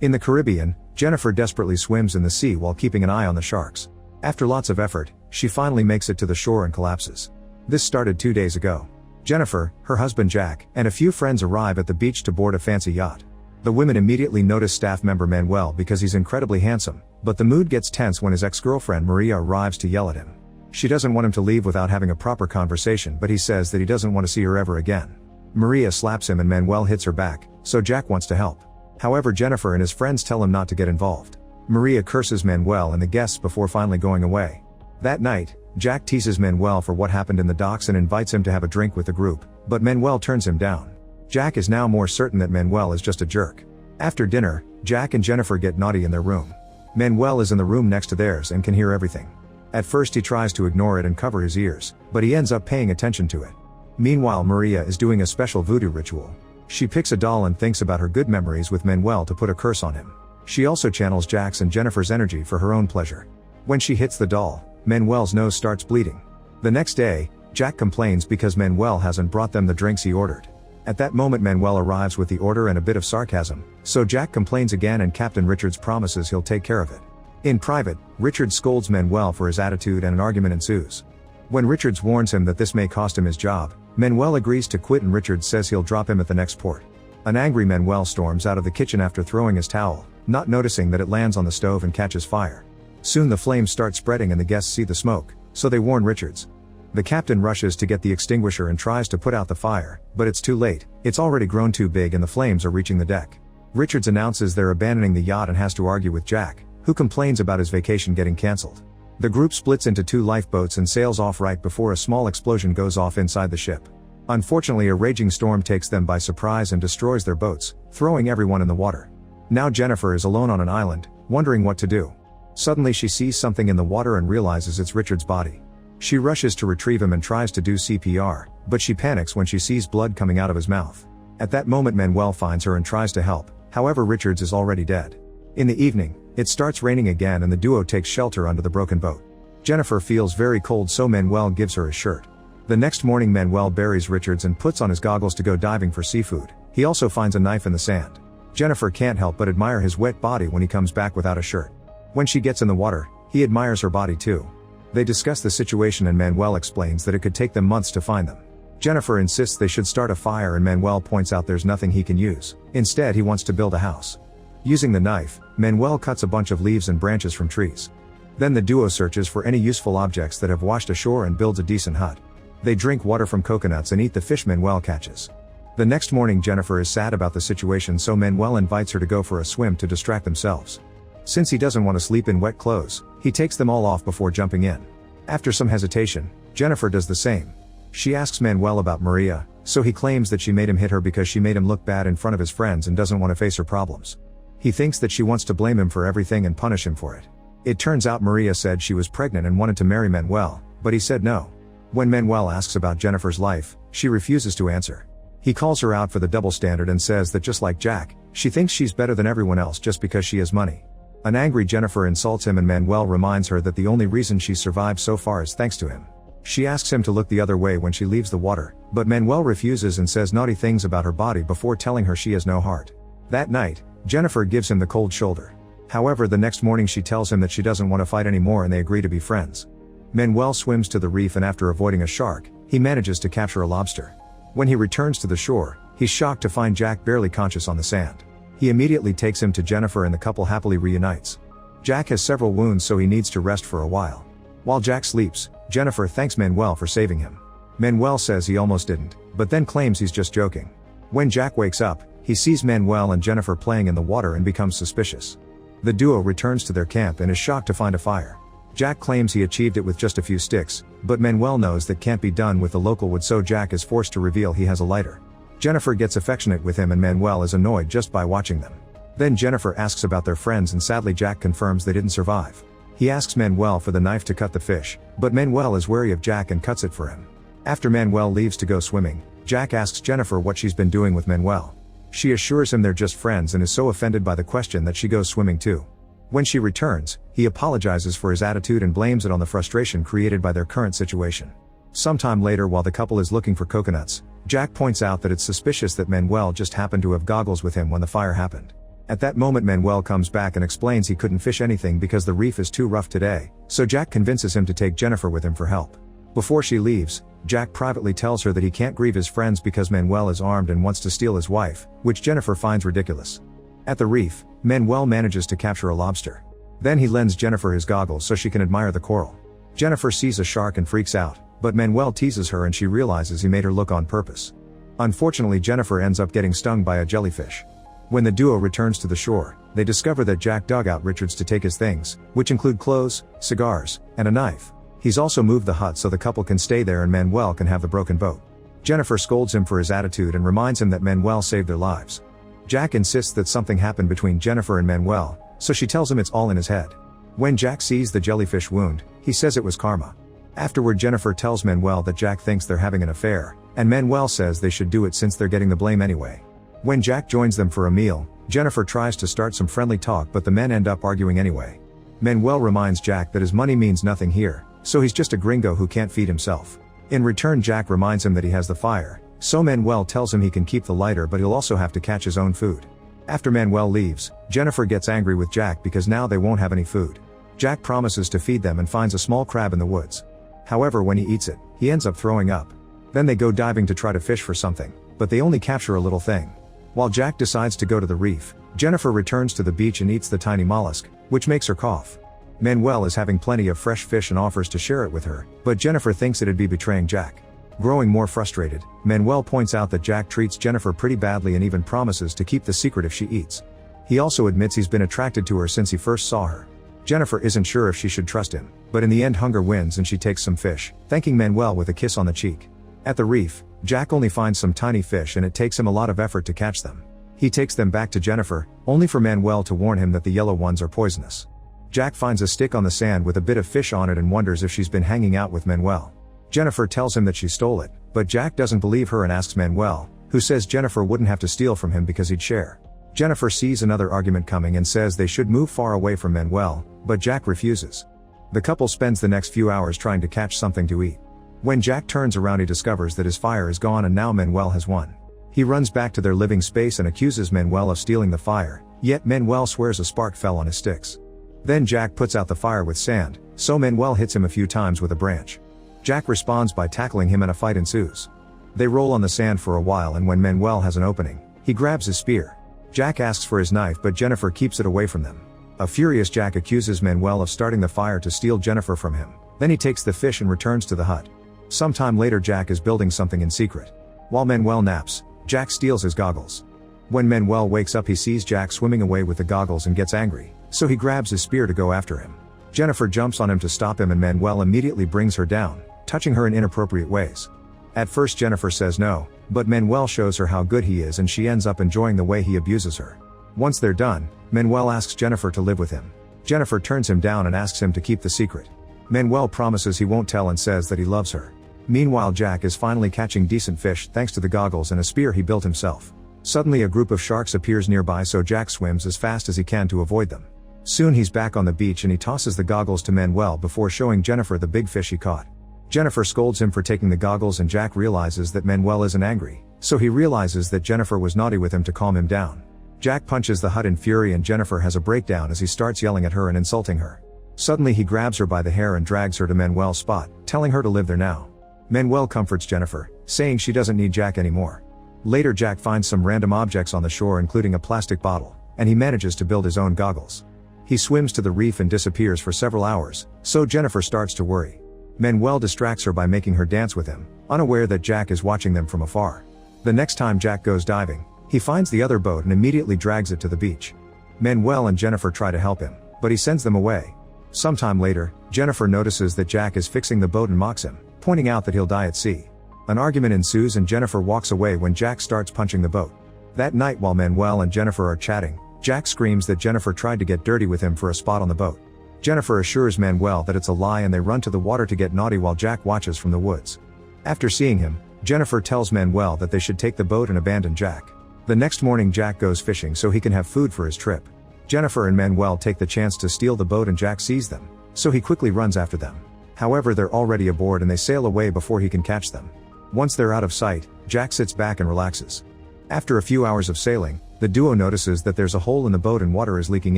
In the Caribbean, Jennifer desperately swims in the sea while keeping an eye on the sharks. After lots of effort, she finally makes it to the shore and collapses. This started 2 days ago. Jennifer, her husband Jack, and a few friends arrive at the beach to board a fancy yacht. The women immediately notice staff member Manuel because he's incredibly handsome, but the mood gets tense when his ex-girlfriend Maria arrives to yell at him. She doesn't want him to leave without having a proper conversation, but he says that he doesn't want to see her ever again. Maria slaps him and Manuel hits her back, so Jack wants to help. However, Jennifer and his friends tell him not to get involved. Maria curses Manuel and the guests before finally going away. That night, Jack teases Manuel for what happened in the docks and invites him to have a drink with the group, but Manuel turns him down. Jack is now more certain that Manuel is just a jerk. After dinner, Jack and Jennifer get naughty in their room. Manuel is in the room next to theirs and can hear everything. At first he tries to ignore it and cover his ears, but he ends up paying attention to it. Meanwhile, Maria is doing a special voodoo ritual. She picks a doll and thinks about her good memories with Manuel to put a curse on him. She also channels Jack's and Jennifer's energy for her own pleasure. When she hits the doll, Manuel's nose starts bleeding. The next day, Jack complains because Manuel hasn't brought them the drinks he ordered. At that moment Manuel arrives with the order and a bit of sarcasm, so Jack complains again and Captain Richards promises he'll take care of it. In private, Richards scolds Manuel for his attitude and an argument ensues. When Richards warns him that this may cost him his job, Manuel agrees to quit and Richards says he'll drop him at the next port. An angry Manuel storms out of the kitchen after throwing his towel, not noticing that it lands on the stove and catches fire. Soon the flames start spreading and the guests see the smoke, so they warn Richards. The captain rushes to get the extinguisher and tries to put out the fire, but it's too late, it's already grown too big and the flames are reaching the deck. Richards announces they're abandoning the yacht and has to argue with Jack, who complains about his vacation getting cancelled. The group splits into 2 lifeboats and sails off right before a small explosion goes off inside the ship. Unfortunately, a raging storm takes them by surprise and destroys their boats, throwing everyone in the water. Now Jennifer is alone on an island, wondering what to do. Suddenly she sees something in the water and realizes it's Richard's body. She rushes to retrieve him and tries to do CPR, but she panics when she sees blood coming out of his mouth. At that moment Manuel finds her and tries to help, however Richards is already dead. In the evening, it starts raining again and the duo takes shelter under the broken boat. Jennifer feels very cold, so Manuel gives her his shirt. The next morning Manuel buries Richards and puts on his goggles to go diving for seafood. He also finds a knife in the sand. Jennifer can't help but admire his wet body when he comes back without a shirt. When she gets in the water, he admires her body too. They discuss the situation and Manuel explains that it could take them months to find them. Jennifer insists they should start a fire and Manuel points out there's nothing he can use. Instead he wants to build a house. Using the knife, Manuel cuts a bunch of leaves and branches from trees. Then the duo searches for any useful objects that have washed ashore and builds a decent hut. They drink water from coconuts and eat the fish Manuel catches. The next morning Jennifer is sad about the situation, so Manuel invites her to go for a swim to distract themselves. Since he doesn't want to sleep in wet clothes, he takes them all off before jumping in. After some hesitation, Jennifer does the same. She asks Manuel about Maria, so he claims that she made him hit her because she made him look bad in front of his friends and doesn't want to face her problems. He thinks that she wants to blame him for everything and punish him for it. It turns out Maria said she was pregnant and wanted to marry Manuel, but he said no. When Manuel asks about Jennifer's life, she refuses to answer. He calls her out for the double standard and says that just like Jack, she thinks she's better than everyone else just because she has money. An angry Jennifer insults him and Manuel reminds her that the only reason she's survived so far is thanks to him. She asks him to look the other way when she leaves the water, but Manuel refuses and says naughty things about her body before telling her she has no heart. That night, Jennifer gives him the cold shoulder. However, the next morning she tells him that she doesn't want to fight anymore and they agree to be friends. Manuel swims to the reef and after avoiding a shark, he manages to capture a lobster. When he returns to the shore, he's shocked to find Jack barely conscious on the sand. He immediately takes him to Jennifer and the couple happily reunites. Jack has several wounds, so he needs to rest for a while. While Jack sleeps, Jennifer thanks Manuel for saving him. Manuel says he almost didn't, but then claims he's just joking. When Jack wakes up, he sees Manuel and Jennifer playing in the water and becomes suspicious. The duo returns to their camp and is shocked to find a fire. Jack claims he achieved it with just a few sticks, but Manuel knows that can't be done with the local wood, so Jack is forced to reveal he has a lighter. Jennifer gets affectionate with him and Manuel is annoyed just by watching them. Then Jennifer asks about their friends and sadly Jack confirms they didn't survive. He asks Manuel for the knife to cut the fish, but Manuel is wary of Jack and cuts it for him. After Manuel leaves to go swimming, Jack asks Jennifer what she's been doing with Manuel. She assures him they're just friends and is so offended by the question that she goes swimming too. When she returns, he apologizes for his attitude and blames it on the frustration created by their current situation. Sometime later, while the couple is looking for coconuts, Jack points out that it's suspicious that Manuel just happened to have goggles with him when the fire happened. At that moment Manuel comes back and explains he couldn't fish anything because the reef is too rough today, so Jack convinces him to take Jennifer with him for help. Before she leaves, Jack privately tells her that he can't grieve his friends because Manuel is armed and wants to steal his wife, which Jennifer finds ridiculous. At the reef, Manuel manages to capture a lobster. Then he lends Jennifer his goggles so she can admire the coral. Jennifer sees a shark and freaks out, but Manuel teases her and she realizes he made her look on purpose. Unfortunately, Jennifer ends up getting stung by a jellyfish. When the duo returns to the shore, they discover that Jack dug out Richards to take his things, which include clothes, cigars, and a knife. He's also moved the hut so the couple can stay there and Manuel can have the broken boat. Jennifer scolds him for his attitude and reminds him that Manuel saved their lives. Jack insists that something happened between Jennifer and Manuel, so she tells him it's all in his head. When Jack sees the jellyfish wound, he says it was karma. Afterward, Jennifer tells Manuel that Jack thinks they're having an affair, and Manuel says they should do it since they're getting the blame anyway. When Jack joins them for a meal, Jennifer tries to start some friendly talk but the men end up arguing anyway. Manuel reminds Jack that his money means nothing here, so he's just a gringo who can't feed himself. In return, Jack reminds him that he has the fire, so Manuel tells him he can keep the lighter but he'll also have to catch his own food. After Manuel leaves, Jennifer gets angry with Jack because now they won't have any food. Jack promises to feed them and finds a small crab in the woods. However, when he eats it, he ends up throwing up. Then they go diving to try to fish for something, but they only capture a little thing. While Jack decides to go to the reef, Jennifer returns to the beach and eats the tiny mollusk, which makes her cough. Manuel is having plenty of fresh fish and offers to share it with her, but Jennifer thinks it'd be betraying Jack. Growing more frustrated, Manuel points out that Jack treats Jennifer pretty badly and even promises to keep the secret if she eats. He also admits he's been attracted to her since he first saw her. Jennifer isn't sure if she should trust him, but in the end hunger wins and she takes some fish, thanking Manuel with a kiss on the cheek. At the reef, Jack only finds some tiny fish and it takes him a lot of effort to catch them. He takes them back to Jennifer, only for Manuel to warn him that the yellow ones are poisonous. Jack finds a stick on the sand with a bit of fish on it and wonders if she's been hanging out with Manuel. Jennifer tells him that she stole it, but Jack doesn't believe her and asks Manuel, who says Jennifer wouldn't have to steal from him because he'd share. Jennifer sees another argument coming and says they should move far away from Manuel, but Jack refuses. The couple spends the next few hours trying to catch something to eat. When Jack turns around, he discovers that his fire is gone and now Manuel has won. He runs back to their living space and accuses Manuel of stealing the fire, yet Manuel swears a spark fell on his sticks. Then Jack puts out the fire with sand, so Manuel hits him a few times with a branch. Jack responds by tackling him and a fight ensues. They roll on the sand for a while and when Manuel has an opening, he grabs his spear. Jack asks for his knife but Jennifer keeps it away from them. A furious Jack accuses Manuel of starting the fire to steal Jennifer from him. Then he takes the fish and returns to the hut. Sometime later, Jack is building something in secret. While Manuel naps, Jack steals his goggles. When Manuel wakes up, he sees Jack swimming away with the goggles and gets angry, so he grabs his spear to go after him. Jennifer jumps on him to stop him and Manuel immediately brings her down, touching her in inappropriate ways. At first Jennifer says no, but Manuel shows her how good he is and she ends up enjoying the way he abuses her. Once they're done, Manuel asks Jennifer to live with him. Jennifer turns him down and asks him to keep the secret. Manuel promises he won't tell and says that he loves her. Meanwhile, Jack is finally catching decent fish thanks to the goggles and a spear he built himself. Suddenly a group of sharks appears nearby, so Jack swims as fast as he can to avoid them. Soon he's back on the beach and he tosses the goggles to Manuel before showing Jennifer the big fish he caught. Jennifer scolds him for taking the goggles and Jack realizes that Manuel isn't angry, so he realizes that Jennifer was naughty with him to calm him down. Jack punches the hut in fury and Jennifer has a breakdown as he starts yelling at her and insulting her. Suddenly he grabs her by the hair and drags her to Manuel's spot, telling her to live there now. Manuel comforts Jennifer, saying she doesn't need Jack anymore. Later, Jack finds some random objects on the shore including a plastic bottle, and he manages to build his own goggles. He swims to the reef and disappears for several hours, so Jennifer starts to worry. Manuel distracts her by making her dance with him, unaware that Jack is watching them from afar. The next time Jack goes diving, he finds the other boat and immediately drags it to the beach. Manuel and Jennifer try to help him, but he sends them away. Sometime later, Jennifer notices that Jack is fixing the boat and mocks him, pointing out that he'll die at sea. An argument ensues and Jennifer walks away when Jack starts punching the boat. That night, while Manuel and Jennifer are chatting, Jack screams that Jennifer tried to get dirty with him for a spot on the boat. Jennifer assures Manuel that it's a lie and they run to the water to get naughty while Jack watches from the woods. After seeing him, Jennifer tells Manuel that they should take the boat and abandon Jack. The next morning, Jack goes fishing so he can have food for his trip. Jennifer and Manuel take the chance to steal the boat and Jack sees them, so he quickly runs after them. However, they're already aboard and they sail away before he can catch them. Once they're out of sight, Jack sits back and relaxes. After a few hours of sailing, The duo notices that there's a hole in the boat and water is leaking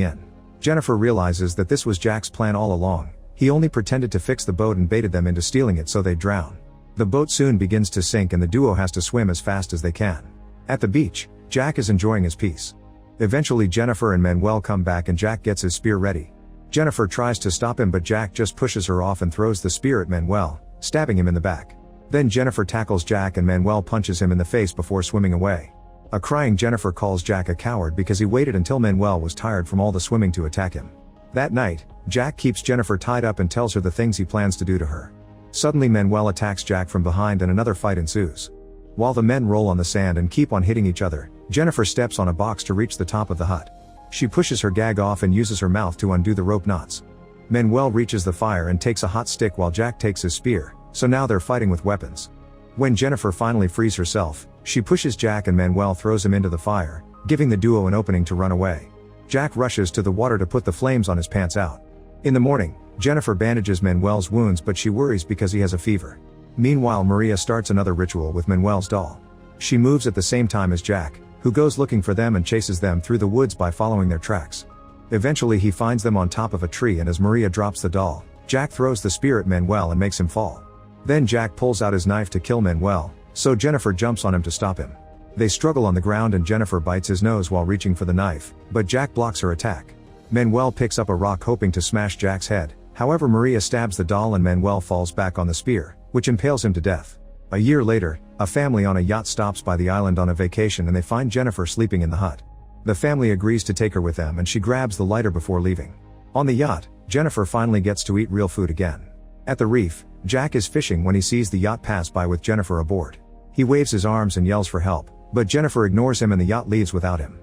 in. Jennifer realizes that this was Jack's plan all along. He only pretended to fix the boat and baited them into stealing it so they'd drown. The boat soon begins to sink and the duo has to swim as fast as they can. At the beach, Jack is enjoying his peace. Eventually Jennifer and Manuel come back and Jack gets his spear ready. Jennifer tries to stop him but Jack just pushes her off and throws the spear at Manuel, stabbing him in the back. Then Jennifer tackles Jack and Manuel punches him in the face before swimming away. A crying Jennifer calls Jack a coward because he waited until Manuel was tired from all the swimming to attack him. That night, Jack keeps Jennifer tied up and tells her the things he plans to do to her. Suddenly Manuel attacks Jack from behind and another fight ensues. While the men roll on the sand and keep on hitting each other, Jennifer steps on a box to reach the top of the hut. She pushes her gag off and uses her mouth to undo the rope knots. Manuel reaches the fire and takes a hot stick while Jack takes his spear, so now they're fighting with weapons. When Jennifer finally frees herself, she pushes Jack and Manuel throws him into the fire, giving the duo an opening to run away. Jack rushes to the water to put the flames on his pants out. In the morning, Jennifer bandages Manuel's wounds but she worries because he has a fever. Meanwhile Maria starts another ritual with Manuel's doll. She moves at the same time as Jack, who goes looking for them and chases them through the woods by following their tracks. Eventually he finds them on top of a tree and as Maria drops the doll, Jack throws the spear at Manuel and makes him fall. Then Jack pulls out his knife to kill Manuel, so Jennifer jumps on him to stop him. They struggle on the ground and Jennifer bites his nose while reaching for the knife, but Jack blocks her attack. Manuel picks up a rock hoping to smash Jack's head, however Maria stabs the doll and Manuel falls back on the spear, which impales him to death. A year later, a family on a yacht stops by the island on a vacation and they find Jennifer sleeping in the hut. The family agrees to take her with them and she grabs the lighter before leaving. On the yacht, Jennifer finally gets to eat real food again. At the reef, Jack is fishing when he sees the yacht pass by with Jennifer aboard. He waves his arms and yells for help, but Jennifer ignores him and the yacht leaves without him.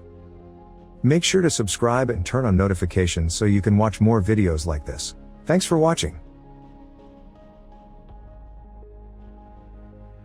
Make sure to subscribe and turn on notifications so you can watch more videos like this. Thanks for watching.